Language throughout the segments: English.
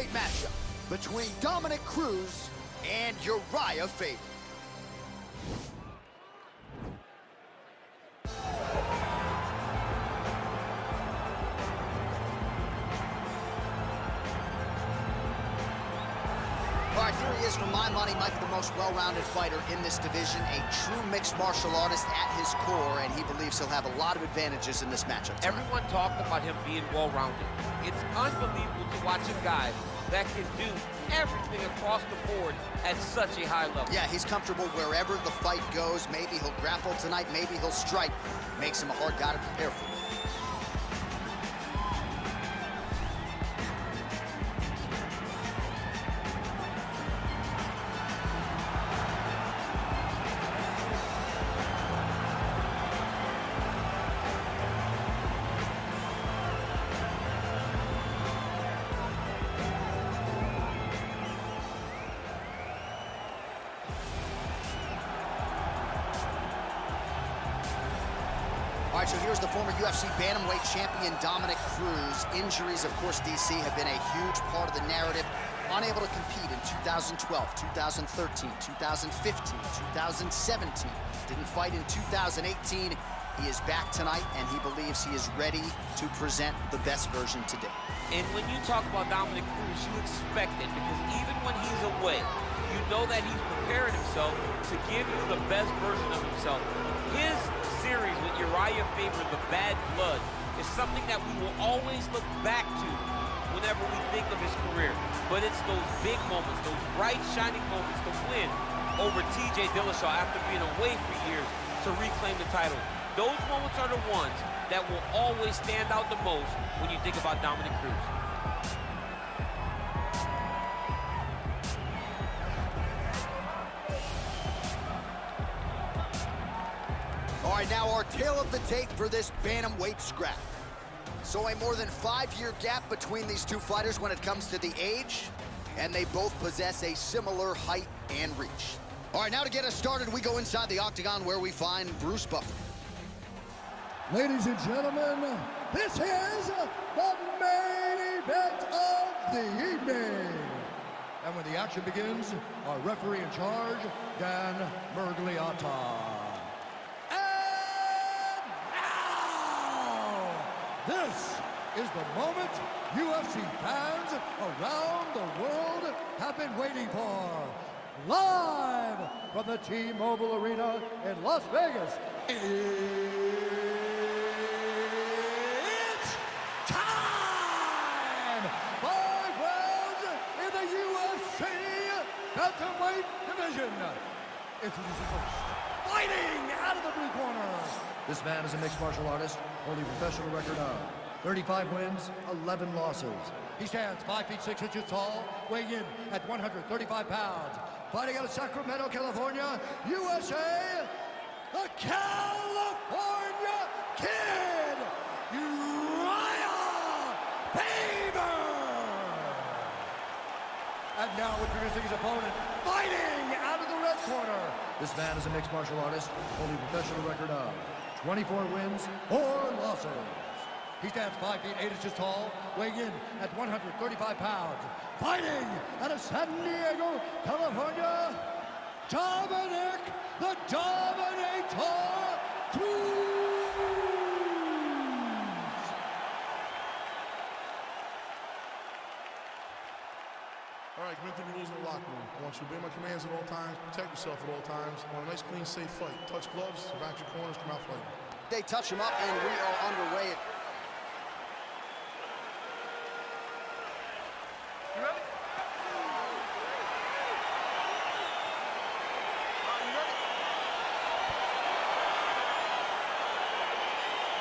heavyweight matchup between Dominick Cruz and Urijah Faber. All right, here he is. For my money, might be the most well-rounded fighter in this division, a true mixed martial artist at his core, and he believes he'll have a lot of advantages in this matchup tonight. Everyone talked about him being well-rounded. It's unbelievable to watch a guy that can do everything across the board at such a high level. Yeah, he's comfortable wherever the fight goes. Maybe he'll grapple tonight, maybe he'll strike. Makes him a hard guy to prepare for. All right, so here's the former UFC bantamweight champion, Dominick Cruz. Injuries, of course, DC, have been a huge part of the narrative. Unable to compete in 2012, 2013, 2015, 2017. Didn't fight in 2018. He is back tonight, and he believes he is ready to present the best version today. And when you talk about Dominick Cruz, you expect it, because even when he's away, you know that he's preparing himself to give you the best version of himself. His series with Urijah Faber, The Bad Blood, is something that we will always look back to whenever we think of his career. But it's those big moments, those bright, shining moments, the win over TJ Dillashaw after being away for years to reclaim the title. Those moments are the ones that will always stand out the most when you think about Dominick Cruz. All right, now our tale of the tape for this bantamweight scrap. So a more than 5-year gap between these two fighters when it comes to the age, and they both possess a similar height and reach. All right, now to get us started, we go inside the octagon where we find Bruce Buffer. Ladies and gentlemen, this is the main event of the evening. And when the action begins, our referee in charge, Dan Mergliata. This is the moment UFC fans around the world have been waiting for. Live from the T-Mobile Arena in Las Vegas, it's time! 5 rounds in the UFC bantamweight division. Introducing first, fighting out of the blue corner. This man is a mixed martial artist, holding a professional record of 35 wins, 11 losses. He stands 5 feet 6 inches tall, weighing in at 135 pounds. Fighting out of Sacramento, California, USA, the California Kid, Urijah Faber! And now introducing his opponent, fighting out of the red corner. This man is a mixed martial artist, holding a professional record of 24 wins, 4 losses. He stands 5 feet 8 inches tall, weighing in at 135 pounds. Fighting out of San Diego, California, Dominick the Dominator Cruz. All right, commit to the rules in the locker room. I want you to obey my commands at all times, protect yourself at all times. I want a nice, clean, safe fight. Touch gloves, back your corners, come out fighting. They touch him up, and we are underway. You ready?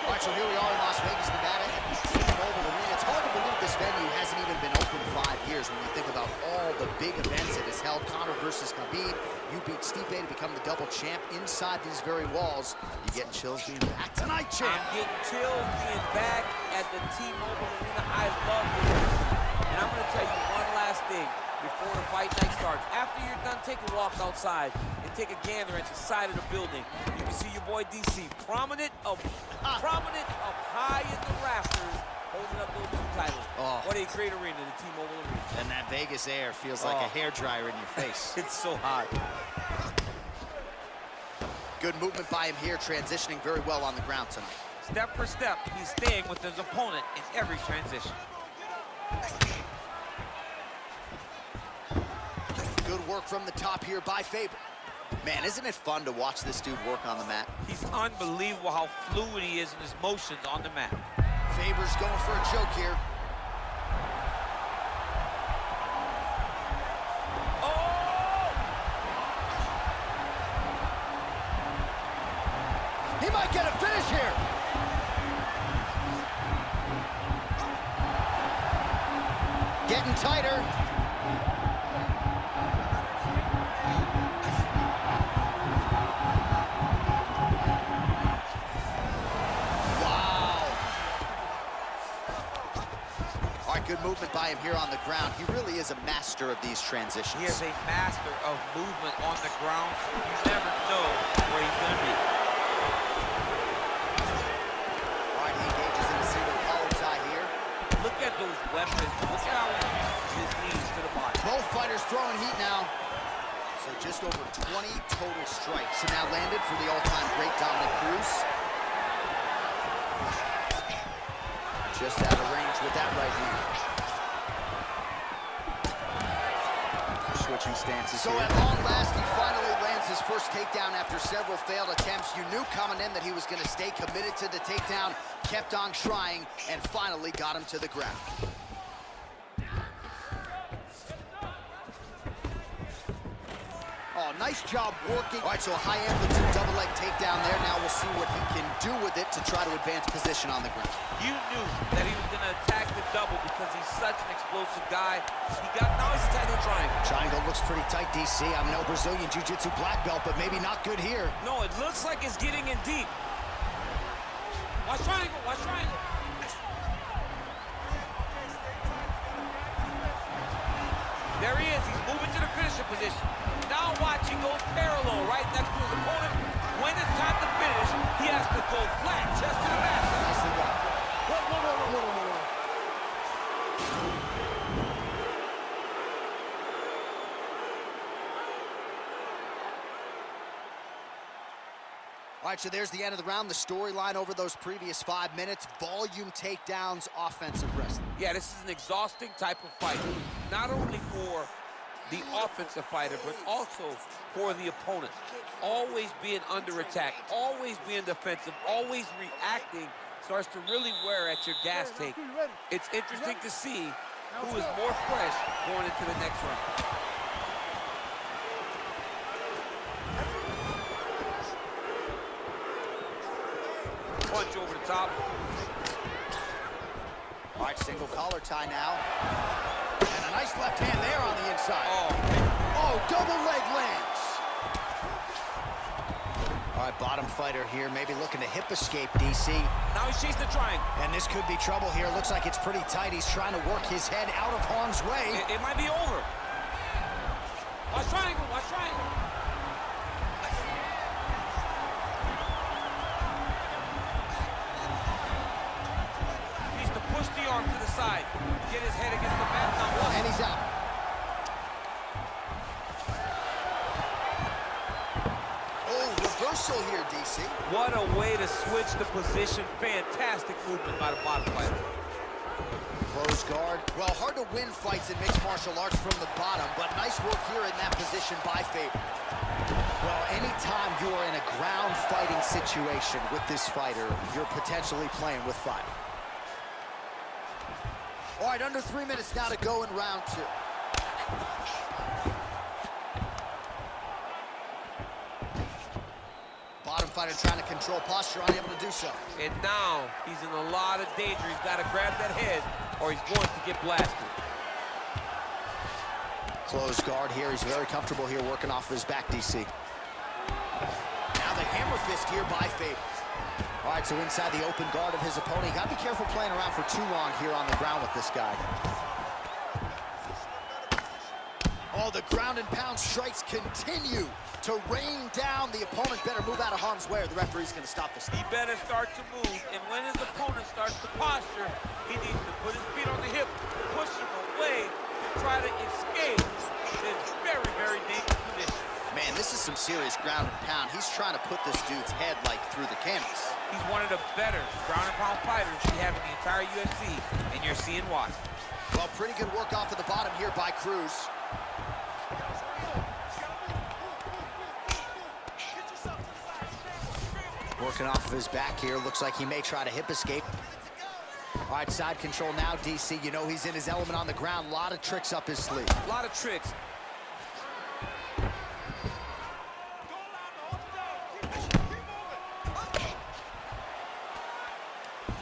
All right, so here we are in Las Vegas, Nevada, at the T-Mobile Arena. It's hard to believe this venue hasn't even been open 5 years when you think about all the big events it has held. Conor versus Khabib. You beat Stipe to become the double champ inside these very walls. You getting chills being back tonight, champ? I'm getting chills being back at the T-Mobile Arena. I love this. And I'm going to tell you one last thing before the fight night starts. After you're done, take a walk outside and take a gander at the side of the building. You can see your boy DC prominent up high in the rafters, holding up those 2 titles. Oh. What a great arena, the T-Mobile Arena. And that Vegas air feels like a hairdryer in your face. It's so hot. Good movement by him here, transitioning very well on the ground tonight. Step for step, he's staying with his opponent in every transition. Good work from the top here by Faber. Man, isn't it fun to watch this dude work on the mat? He's unbelievable how fluid he is in his motions on the mat. Faber's going for a choke here. He might get a finish here. Getting tighter. Wow. All right, good movement by him here on the ground. He really is a master of these transitions. He is a master of movement on the ground. You never know where he's going to be. Look at those weapons. Look at how he uses his knees to the body. Both fighters throwing heat now. So just over 20 total strikes. And now landed for the all-time great Dominick Cruz. Just out of range with that right hand. Switching stances here. At long last, he finally lands his first takedown after several failed attempts. You knew coming in that he was going to stay committed to the takedown, kept on trying, and finally got him to the ground. Oh, nice job working. All right, so a high-amplitude double-leg takedown there. Now we'll see what he can do with it to try to advance position on the ground. You knew that he was going to attack the double because he's such an explosive guy. Now he's attacking the triangle. Triangle looks pretty tight, DC. I'm no Brazilian Jiu-Jitsu black belt, but maybe not good here. No, it looks like it's getting in deep. Watch triangle, watch triangle. There he is, he's moving to the finisher position. Now watch, he goes parallel right next to his opponent. When it's time to finish, he has to go flat, chest to the mat. Nicely done. Whoa. All right, so there's the end of the round. The storyline over those previous 5 minutes. Volume takedowns, offensive wrestling. Yeah, this is an exhausting type of fight. Not only for the offensive fighter, but also for the opponent. Always being under attack, always being defensive, always reacting starts to really wear at your gas tank. It's interesting to see who is more fresh going into the next round. Punch over the top. All right, single collar tie now. And a nice left hand there on the inside. Oh, double leg lands. All right, bottom fighter here, maybe looking to hip escape, DC. Now he's chasing the triangle. And this could be trouble here. Looks like it's pretty tight. He's trying to work his head out of harm's way. It might be over. Watch triangle, watch triangle. Push the arm to the side, get his head against the mat. Now and he's out. Oh, reversal here, DC. What a way to switch the position. Fantastic movement by the bottom fighter. Close guard. Well, hard to win fights in mixed martial arts from the bottom, but nice work here in that position by Faber. Well, anytime you are in a ground fighting situation with this fighter, you're potentially playing with fire. All right, under 3 minutes now to go in round 2. Bottom fighter trying to control posture, unable to do so. And now he's in a lot of danger. He's got to grab that head or he's going to get blasted. Close guard here. He's very comfortable here working off of his back, DC. Now the hammer fist here by Faber. All right, so inside the open guard of his opponent. You got to be careful playing around for too long here on the ground with this guy. Oh, the ground and pound strikes continue to rain down. The opponent better move out of harm's way or the referee's going to stop this. He better start to move, and when his opponent starts to posture, he needs to put his feet on the hip, push him away try to escape this very, very dangerous position. Man, this is some serious ground and pound. He's trying to put this dude's head like through the canvas. He's one of the better ground and pound fighters we have in the entire UFC, and you're seeing why. Well, pretty good work off of the bottom here by Cruz. Working off of his back here. Looks like he may try to hip escape. All right, side control now, DC. You know he's in his element on the ground. A lot of tricks up his sleeve. A lot of tricks.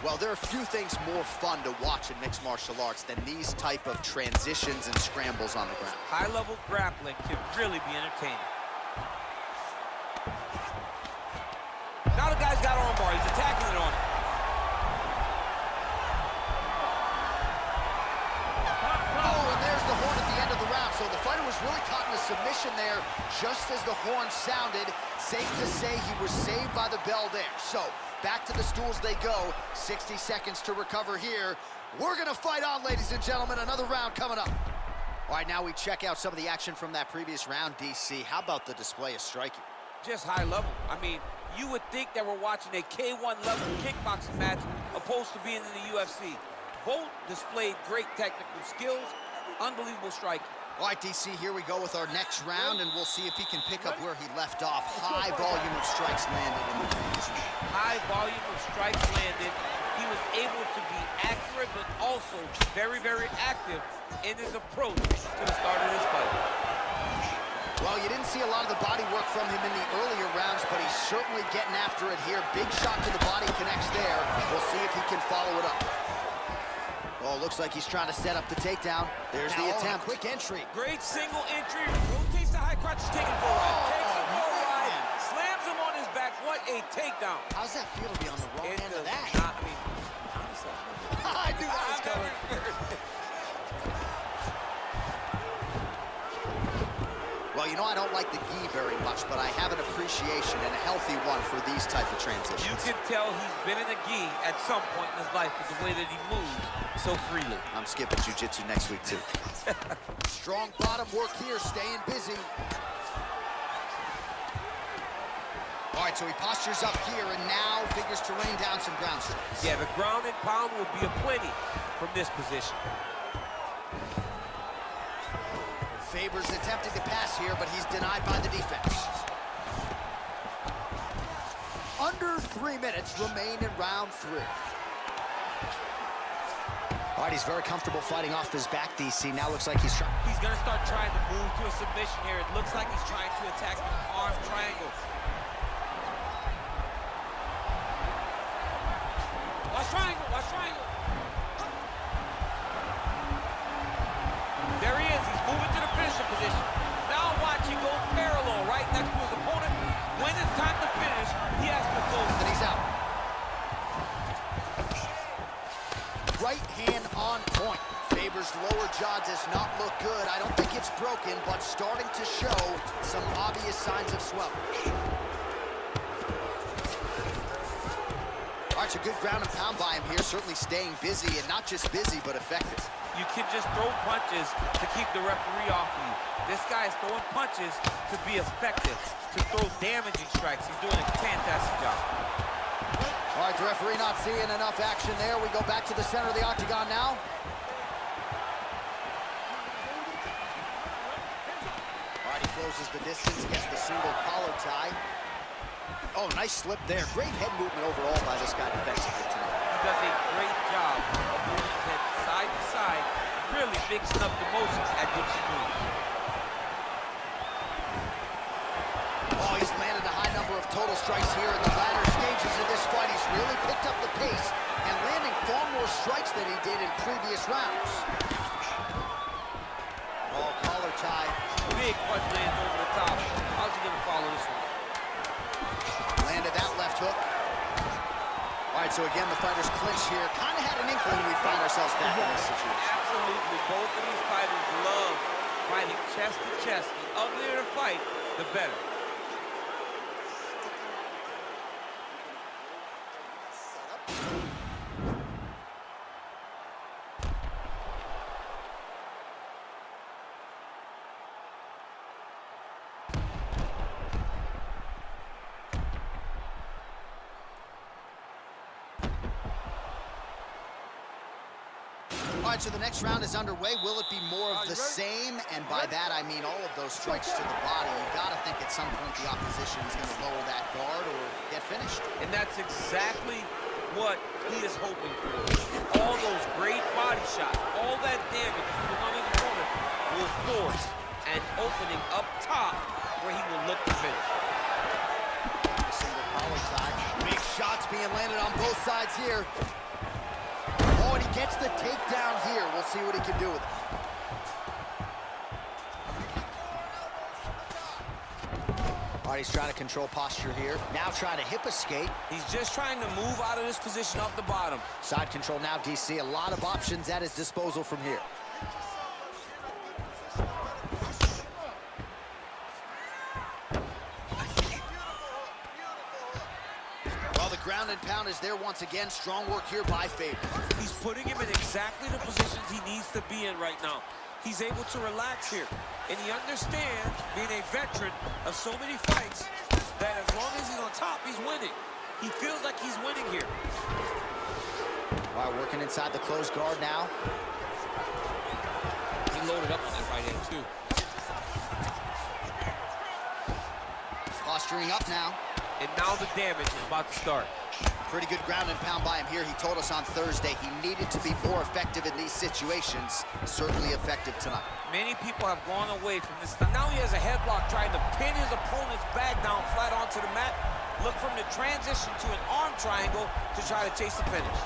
Well, there are few things more fun to watch in mixed martial arts than these type of transitions and scrambles on the ground. High-level grappling can really be entertaining. Now the guy's got armbar. He's attacking it on him. Oh, and there's the horn at the end of the round. So the fighter was really caught in a submission there just as the horn sounded. Safe to say he was saved by the bell there. So back to the stools they go. 60 seconds to recover here. We're going to fight on, ladies and gentlemen. Another round coming up. All right, now we check out some of the action from that previous round, DC. How about the display of striking? Just high level. I mean, you would think that we're watching a K1 level kickboxing match opposed to being in the UFC. Both displayed great technical skills, unbelievable striking. All right, DC, here we go with our next round, and we'll see if he can pick up where he left off. High volume of strikes landed in the range. High volume of strikes landed. He was able to be accurate, but also very, very active in his approach to the start of this fight. Well, you didn't see a lot of the body work from him in the earlier rounds, but he's certainly getting after it here. Big shot to the body connects there. We'll see if he can follow it up. Oh, looks like he's trying to set up the takedown. There's the attempt. Quick entry. Great single entry. Rotates the high crotch, taking for a ride. Takes him for a ride. Slams him on his back. What a takedown. How's that feel to be on the wrong end of that? Not, I mean, honestly, I knew that was coming. Well, you know I don't like the gi very much, but I have an appreciation and a healthy one for these type of transitions. You can tell he's been in the gi at some point in his life with the way that he moves so freely. I'm skipping jiu-jitsu next week, too. Strong bottom work here, staying busy. All right, so he postures up here and now figures to rain down some ground strikes. Yeah, the ground and pound will be aplenty from this position. Faber's attempting to pass here, but he's denied by the defense. Under 3 minutes remain in round 3. All right, he's very comfortable fighting off his back, DC. Now looks like he's trying. He's going to start trying to move to a submission here. It looks like he's trying to attack with an arm triangle. Watch triangle, watch triangle. There he is. He's moving to the finisher position. Now watch him go parallel right next to his opponent. When it's time to finish, he has to close. And he's out. Right hand on point. Faber's lower jaw does not look good. I don't think it's broken, but starting to show some obvious signs of swelling. All right, so good ground and pound by him here. Certainly staying busy, and not just busy, but effective. You can just throw punches to keep the referee off of you. This guy is throwing punches to be effective, to throw damaging strikes. He's doing a fantastic job. All right, the referee not seeing enough action there. We go back to the center of the octagon now. All right, he closes the distance, gets the single collar tie. Oh, nice slip there. Great head movement overall by this guy defensively tonight. He does a great job of moving his head side to side, really mixing up the motions at which he moves. Oh, he's landed a high number of total strikes here in the latter stages of this fight. He's really picked up the pace and landing far more strikes than he did in previous rounds. Oh, collar tie. Big punch lands over the top. How's he gonna follow this one? Landed that left hook. All right, so again, the fighters clinch here. Kind of had an inkling we'd find ourselves back in this situation. Absolutely. Both of these fighters love fighting chest to chest. The uglier the fight, the better. All right, so the next round is underway. Will it be more of the same? And by that, I mean all of those strikes to the body. You got to think at some point the opposition is going to lower that guard or get finished. And that's exactly what he is hoping for. All those great body shots, all that damage to the opponent will force an opening up top where he will look to finish. Single collar tie. Big shots being landed on both sides here. Oh, and he gets the takedown here. We'll see what he can do with it. All right, he's trying to control posture here. Now trying to hip escape. He's just trying to move out of this position off the bottom. Side control now, DC. A lot of options at his disposal from here. Ground and pound is there once again. Strong work here by Faber. He's putting him in exactly the positions he needs to be in right now. He's able to relax here. And he understands, being a veteran of so many fights, that as long as he's on top, he's winning. He feels like he's winning here. All right, working inside the closed guard now. He loaded up on that right hand, too. Posturing up now. And now the damage is about to start. Pretty good ground and pound by him here. He told us on Thursday he needed to be more effective in these situations. Certainly effective tonight. Many people have gone away from this. Now he has a headlock trying to pin his opponent's back down flat onto the mat. Look for him to transition to an arm triangle to try to chase the finish.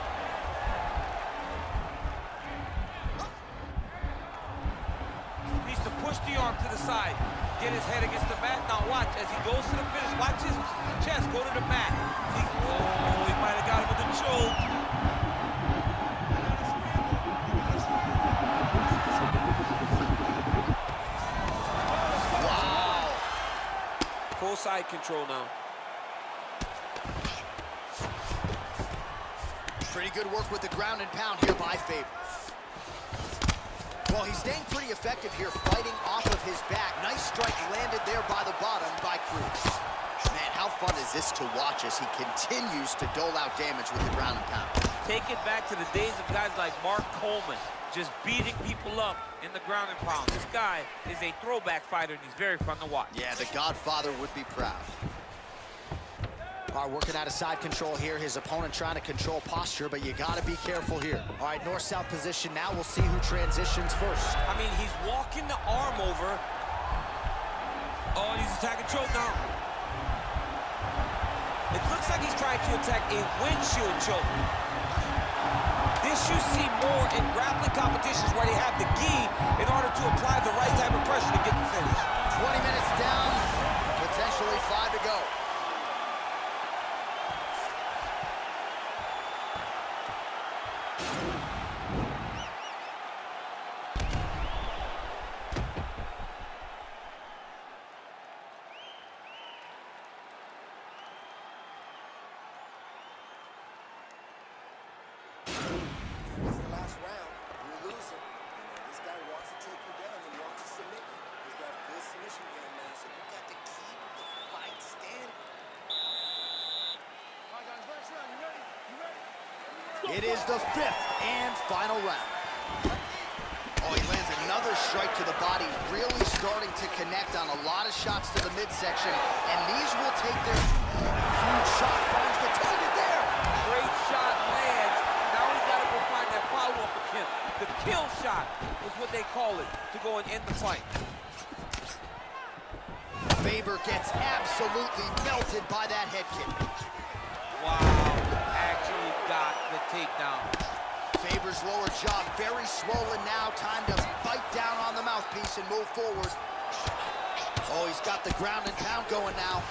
He needs to push the arm to the side. Get his head against the mat. Now watch as he goes to the finish. Watch his chest go to the mat. Oh, he might have got him with a choke. Wow. Full side control now. Pretty good work with the ground and pound here by Faber. Well, he's staying pretty effective here, fighting off of his back. Nice strike landed there by the bottom by Cruz. Man, how fun is this to watch as he continues to dole out damage with the ground and pound. Take it back to the days of guys like Mark Coleman, just beating people up in the ground and pound. This guy is a throwback fighter, and he's very fun to watch. Yeah, the Godfather would be proud. All right, working out of side control here. His opponent trying to control posture, but you got to be careful here. All right, north-south position now. We'll see who transitions first. I mean, he's walking the arm over. Oh, and he's attacking choke now. It looks like he's trying to attack a windshield choke. This you see more in grappling competitions where they have the gi in order to apply the right type of pressure to get the finish. 20 minutes down, potentially 5 to go. It is the 5th and final round. Oh, he lands another strike to the body, really starting to connect on a lot of shots to the midsection, and these will take their huge shot, finds the target there. Great shot lands. Now he's got to go find that follow-up attempt. The kill shot is what they call it, to go and end the fight. Faber gets absolutely melted by that head kick. Wow, actually got the takedown. Faber's lower jaw very swollen now. Time to bite down on the mouthpiece and move forward. Oh, he's got the ground and pound going now.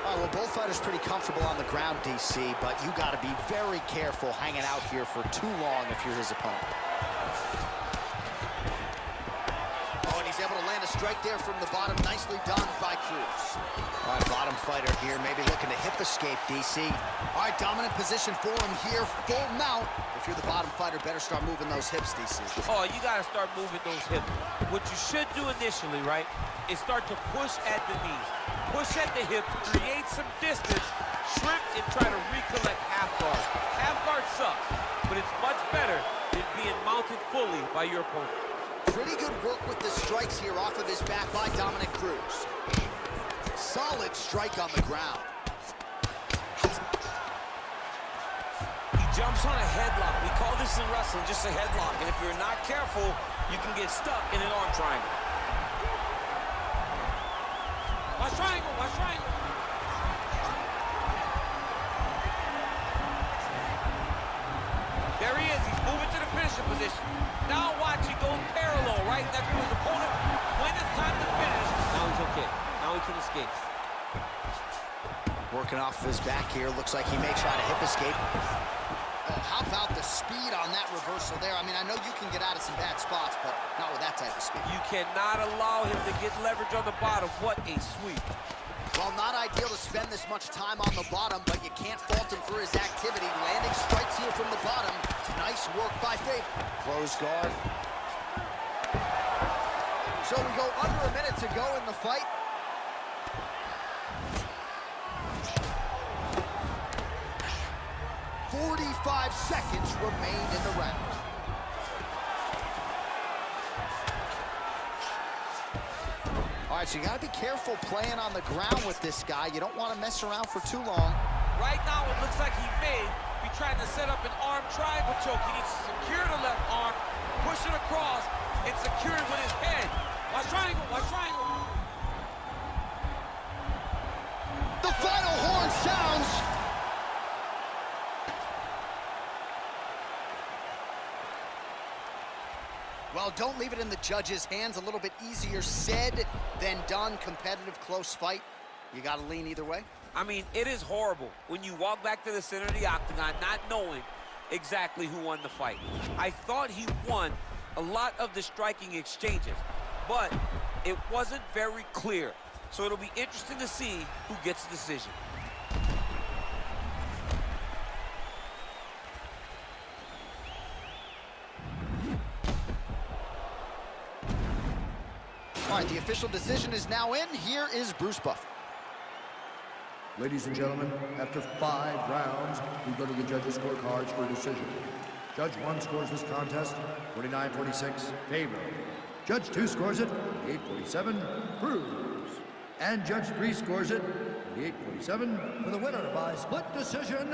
All right, well, both fighters pretty comfortable on the ground, DC, but you got to be very careful hanging out here for too long if you're his opponent. Oh, and he's able to land land a strike there from the bottom. Nicely done by Cruz. All right, bottom fighter here, maybe looking to hip escape, DC. All right, dominant position for him here, full mount. If you're the bottom fighter, better start moving those hips, DC. Oh, you gotta start moving those hips. What you should do initially, right, is start to push at the knees. Push at the hips, create some distance, shrimp, and try to recollect half guard. Half guard sucks, but it's much better than being mounted fully by your opponent. Pretty good work with the strikes here off of his back by Dominick Cruz. Solid strike on the ground. He jumps on a headlock. We call this in wrestling just a headlock. And if you're not careful, you can get stuck in an arm triangle. Watch triangle, watch triangle. There he is, he's moving to the finishing position. Now watch, he goes parallel, right? That's for his opponent. When it's time to finish, now he's okay. Now he can escape. Working off of his back here. Looks like he may try to hip escape. Oh, how about the speed on that reversal there? I mean, I know you can get out of some bad spots, but not with that type of speed. You cannot allow him to get leverage on the bottom. What a sweep. Well, not ideal to spend this much time on the bottom, but you can't fault him for his activity. Landing strikes here from the bottom. Nice work by Faber. Close guard. So we go under a minute to go in the fight. "45 seconds remain in the round. All right, so you gotta be careful playing on the ground with this guy. You don't want to mess around for too long. Right now, it looks like he may be trying to set up an arm triangle choke. He needs to secure the left arm, push it across, and secure it with his head. Watch triangle, watch triangle. The final horn sounds. Well, don't leave it in the judge's hands. A little bit easier said than done. Competitive, close fight. You got to lean either way. I mean, it is horrible when you walk back to the center of the octagon not knowing exactly who won the fight. I thought he won a lot of the striking exchanges, but it wasn't very clear. So it'll be interesting to see who gets the decision. All right, the official decision is now in. Here is Bruce Buffer. Ladies and gentlemen, after 5 rounds, we go to the judges' scorecards for a decision. Judge 1 scores this contest 49-46, Faber. Judge 2 scores it 48-47, Cruz. And Judge 3 scores it 48-47 for the winner by split decision,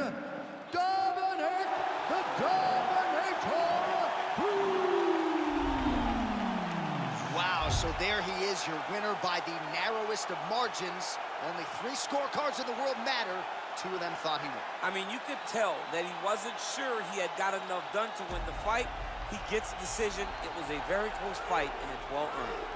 Dominick the Dominator Cruz. Wow, so there he is, your winner by the narrowest of margins. Only 3 scorecards in the world matter. 2 of them thought he won. I mean, you could tell that he wasn't sure he had got enough done to win the fight. He gets a decision. It was a very close fight, and it's well earned.